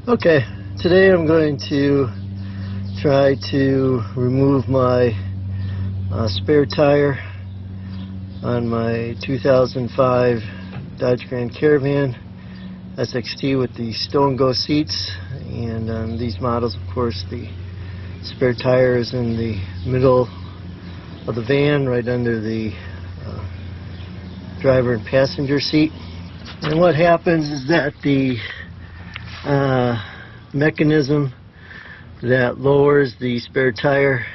Okay, today I'm going to try to remove my spare tire on my 2005 Dodge Grand Caravan SXT with the Stow and Go seats. And on these models, of course, the spare tire is in the middle of the van, right under the driver and passenger seat. And what happens is that the mechanism that lowers the spare tire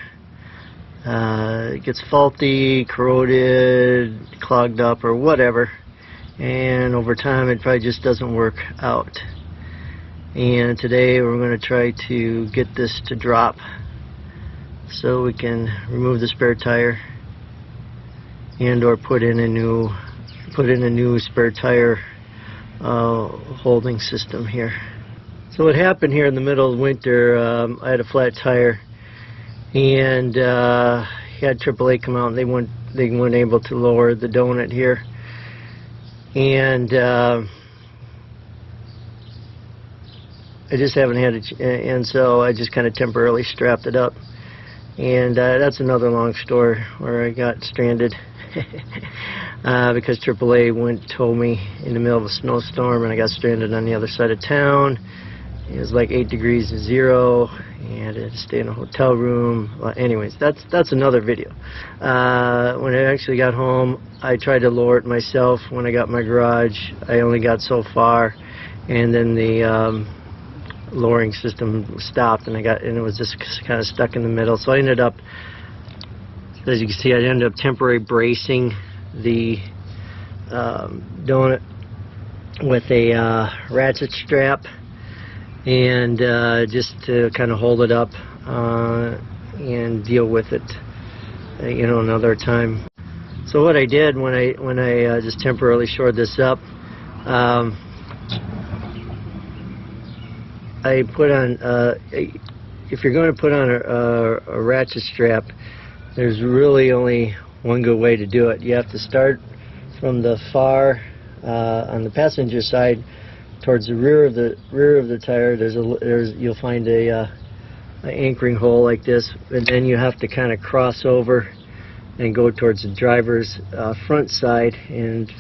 gets faulty, corroded, clogged up, or whatever, and over time it probably just doesn't work out. And today we're going to try to get this to drop so we can remove the spare tire and or put in a new spare tire holding system here. So what happened here in the middle of winter, I had a flat tire, and had AAA come out, and they weren't able to lower the donut here, and I just haven't had it, and so I just kind of temporarily strapped it up, and that's another long story where I got stranded because AAA told me in the middle of a snowstorm, and I got stranded on the other side of town. It was like 8 degrees to 0, and I had to stay in a hotel room. Well, anyways, that's another video. When I actually got home, I tried to lower it myself. When I got my garage, I only got so far, and then the lowering system stopped, and it was just kind of stuck in the middle. So I ended up, as you can see, I ended up temporarily bracing the donut with a ratchet strap, and just to kind of hold it up and deal with it, another time. So what I did when I just temporarily shored this up, I put on, if you're going to put on a ratchet strap, there's really only one good way to do it. You have to start from the far on the passenger side towards the rear of the tire. You'll find a anchoring hole like this, and then you have to kind of cross over and go towards the driver's front side and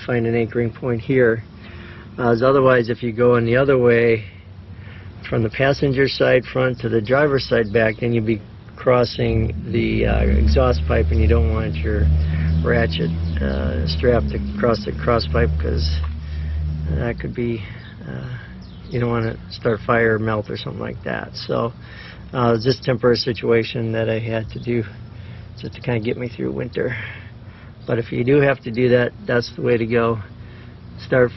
find an anchoring point here. Otherwise, if you go in the other way from the passenger side front to the driver's side back, then you'll be crossing the exhaust pipe, and you don't want your ratchet strap to cross the cross pipe, because that could be, you don't want to start fire or melt or something like that. So it was just a temporary situation that I had to do just to kind of get me through winter. But if you do have to do that, that's the way to go. Start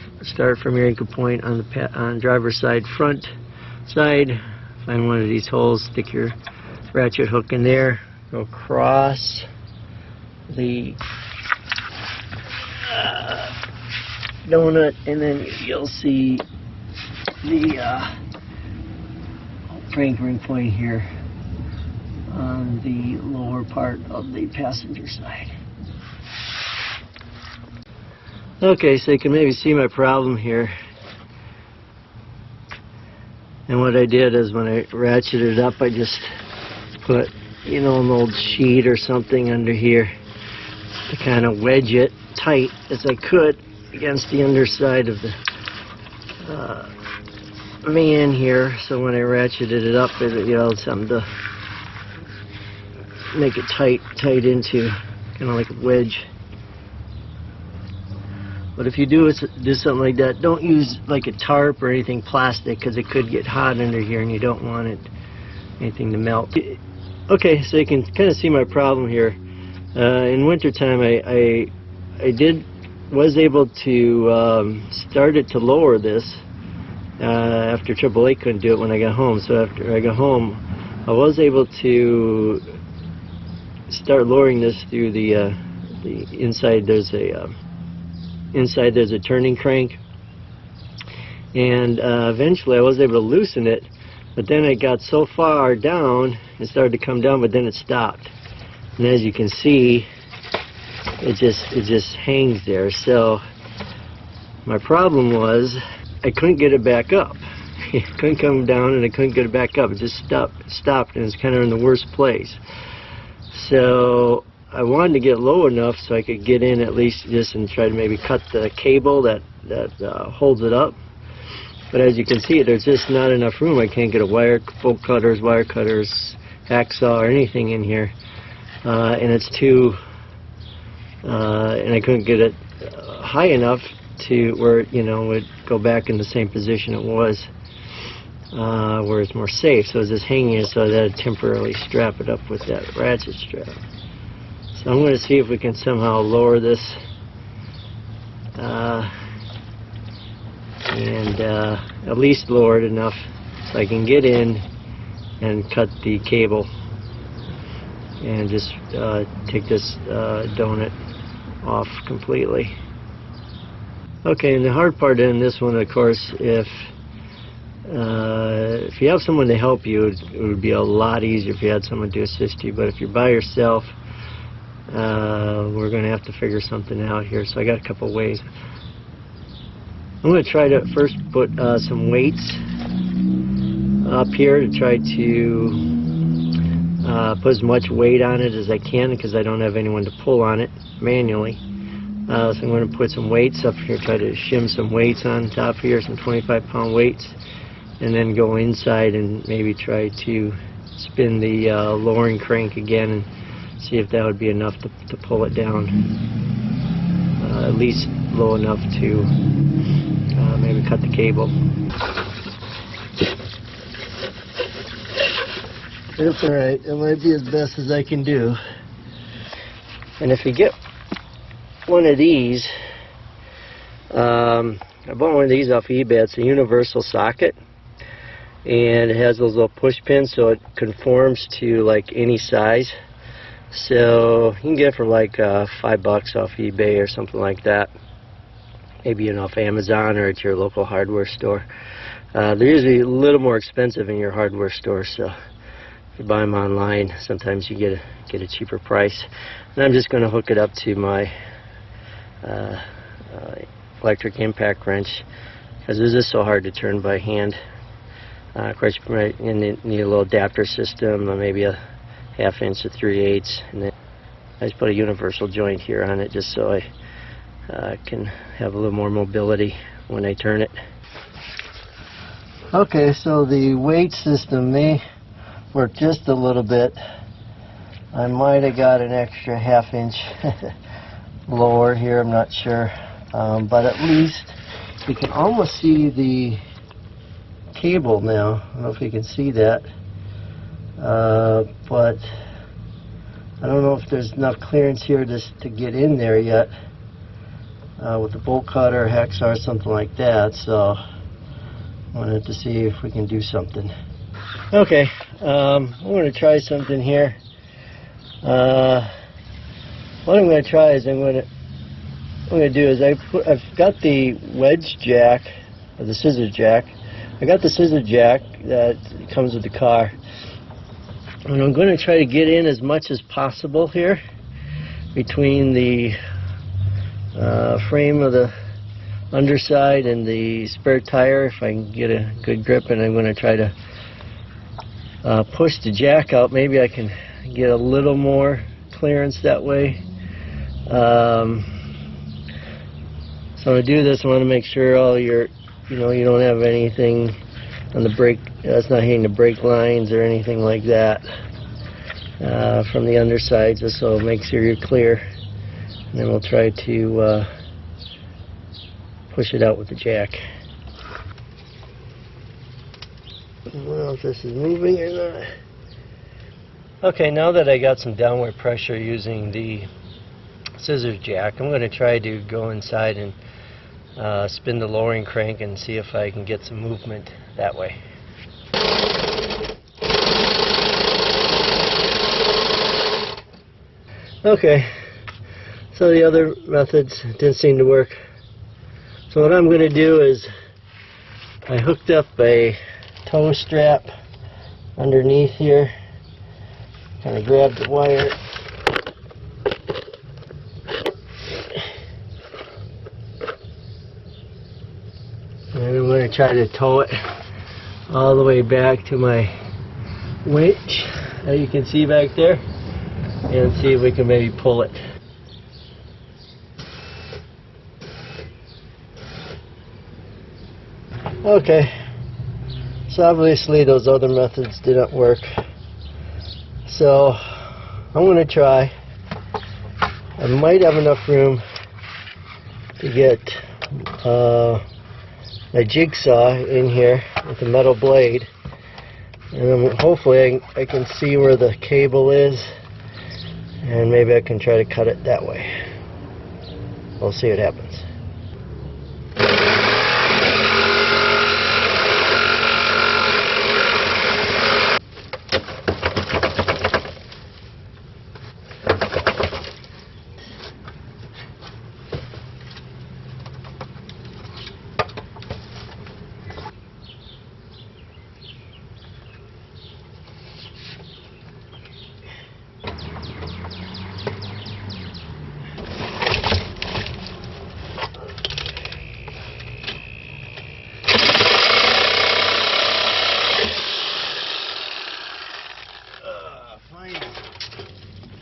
from your anchor point on the driver's side front side, find one of these holes, stick your ratchet hook in there, go across the donut, and then you'll see the anchoring point here on the lower part of the passenger side. Okay, so you can maybe see my problem here. And what I did is, when I ratcheted it up, I just put, an old sheet or something under here to kind of wedge it tight as I could against the underside of the van here. So when I ratcheted it up, it something to make it tight into, kind of like a wedge. But if you do something like that, don't use like a tarp or anything plastic, because it could get hot under here, and you don't want anything to melt. Okay, so you can kind of see my problem here. In wintertime, I was able to start it to lower this after AAA couldn't do it when I got home. So after I got home, I was able to start lowering this through the inside. Inside there's a turning crank, and eventually I was able to loosen it, but then it got so far down, it started to come down, but then it stopped. And as you can see, it just hangs there. So my problem was I couldn't get it back up. couldn't come down and I couldn't get it back up. It just stopped, and it's kind of in the worst place. So I wanted to get low enough so I could get in at least just and try to maybe cut the cable that holds it up. But as you can see, there's just not enough room. I can't get a bolt cutters, wire cutters, hacksaw, or anything in here, and it's too. And I couldn't get it high enough to where it, would go back in the same position it was, where it's more safe. So I was just hanging it, so I had to temporarily strap it up with that ratchet strap. So I'm going to see if we can somehow lower this and at least lower it enough so I can get in and cut the cable and just take this donut off completely. Okay, and the hard part in this one, of course, if you have someone to help you, it would be a lot easier if you had someone to assist you. But if you're by yourself, we're going to have to figure something out here. So I got a couple ways. I'm going to try to first put some weights up here to try to put as much weight on it as I can, because I don't have anyone to pull on it manually. So I'm going to put some weights up here, try to shim some weights on top here, some 25-pound weights, and then go inside and maybe try to spin the lowering crank again and see if that would be enough to pull it down, at least low enough to maybe cut the cable. That's alright, it might be as best as I can do. And if you get one of these, I bought one of these off eBay. It's a universal socket, and it has those little push pins, so it conforms to like any size. So you can get it for like $5 off eBay or something like that. Maybe off Amazon or at your local hardware store. They're usually a little more expensive in your hardware store, so if you buy them online, sometimes you get a cheaper price. And I'm just going to hook it up to my electric impact wrench, because this is so hard to turn by hand. Of course, you might need a little adapter system, maybe a 1/2 inch to 3/8, and then I just put a universal joint here on it just so I can have a little more mobility when I turn it. Okay, so the weight system may work just a little bit. I might have got an extra 1/2 inch lower here, I'm not sure, but at least you can almost see the cable now. I don't know if you can see that, but I don't know if there's enough clearance here to get in there yet with the bolt cutter, hacksaw, or something like that. So I wanted to see if we can do something. Okay, I'm going to try something here. What I'm going to try is I've got the wedge jack, or the scissor jack. I got the scissor jack that comes with the car, and I'm going to try to get in as much as possible here between the frame of the underside and the spare tire, if I can get a good grip, and I'm going to try to push the jack out. Maybe I can get a little more clearance that way. So to do this, I want to make sure all your, you don't have anything on the brake, that's not hitting the brake lines or anything like that from the underside, just so make sure you're clear. And then we'll try to push it out with the jack. I don't know if this is moving or not. Okay, now that I got some downward pressure using the scissors jack, I'm going to try to go inside and spin the lowering crank and see if I can get some movement that way. Okay, so the other methods didn't seem to work. So what I'm going to do is I hooked up a tow strap underneath here, kind of grabbed the wire, and I'm going to try to tow it all the way back to my winch that you can see back there, and see if we can maybe pull it. Okay, so obviously those other methods didn't work, so I'm going to try. I might have enough room to get my jigsaw in here with a metal blade, and then hopefully I can see where the cable is, and maybe I can try to cut it that way. We'll see what happens.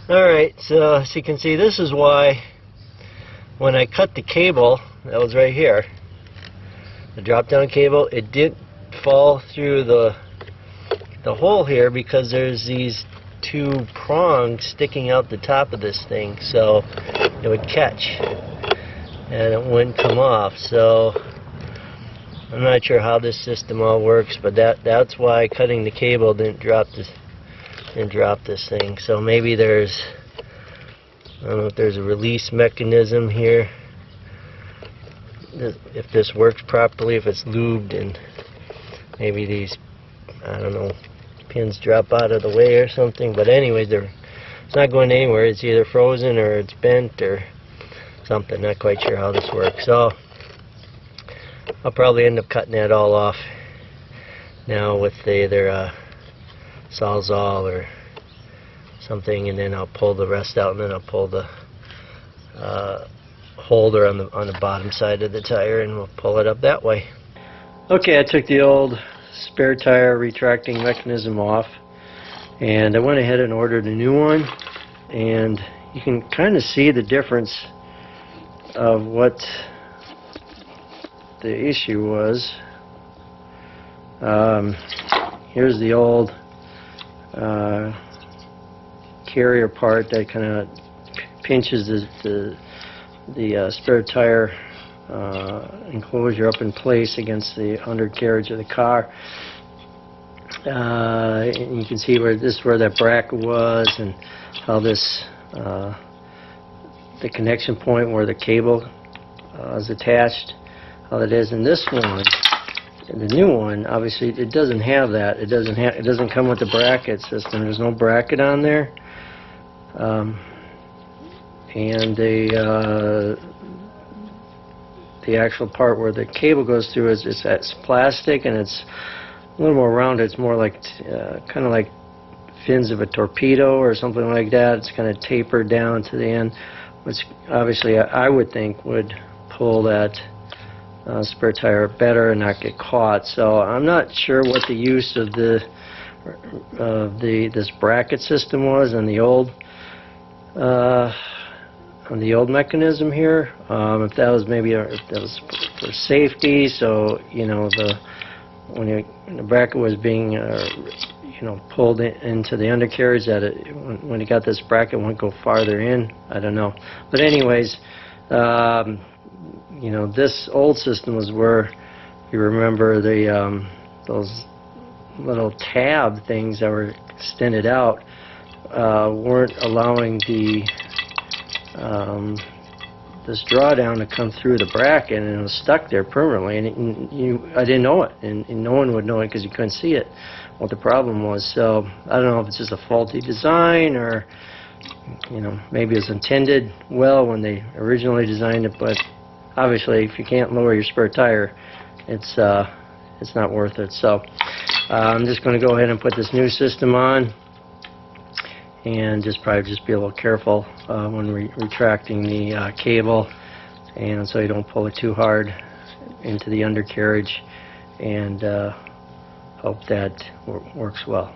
Alright, so as you can see, this is why when I cut the cable, that was right here, the drop down cable, it didn't fall through the hole here, because there's these two prongs sticking out the top of this thing, so it would catch and it wouldn't come off. So I'm not sure how this system all works, but that's why cutting the cable didn't drop this thing. So maybe there's, I don't know if there's a release mechanism here, if this works properly, if it's lubed, and maybe these, I don't know, pins drop out of the way or something. But anyways, it's not going anywhere. It's either frozen or it's bent or something. Not quite sure how this works. So I'll probably end up cutting that all off now with either Sawzall or something, and then I'll pull the rest out, and then I'll pull the holder on the bottom side of the tire, and we'll pull it up that way. Okay, I took the old spare tire retracting mechanism off, and I went ahead and ordered a new one, and you can kind of see the difference of what the issue was. Here's the old carrier part that kind of pinches the spare tire enclosure up in place against the undercarriage of the car. And you can see where that bracket was, and how this the connection point where the cable is attached, how that is. And this one, the new one, obviously it doesn't have that. It doesn't come with the bracket system. There's no bracket on there, and the actual part where the cable goes through it's plastic, and it's a little more rounded. It's more like kind of like fins of a torpedo or something like that. It's kind of tapered down to the end, which obviously I would think would pull that spare tire better and not get caught. So I'm not sure what the use of this bracket system was on the old mechanism here. If that was if that was for safety, so you know, when the bracket was being pulled into the undercarriage, that when it got this bracket, it wouldn't go farther in. I don't know, but anyways, this old system was where, you remember, those little tab things that were extended out weren't allowing this drawdown to come through the bracket, and it was stuck there permanently. And I didn't know it, and no one would know it because you couldn't see it, what the problem was. So I don't know if it's just a faulty design, or maybe it was intended well when they originally designed it, but obviously if you can't lower your spare tire, it's not worth it. So I'm just going to go ahead and put this new system on, and probably be a little careful when retracting the cable, and so you don't pull it too hard into the undercarriage. And Hope that works well.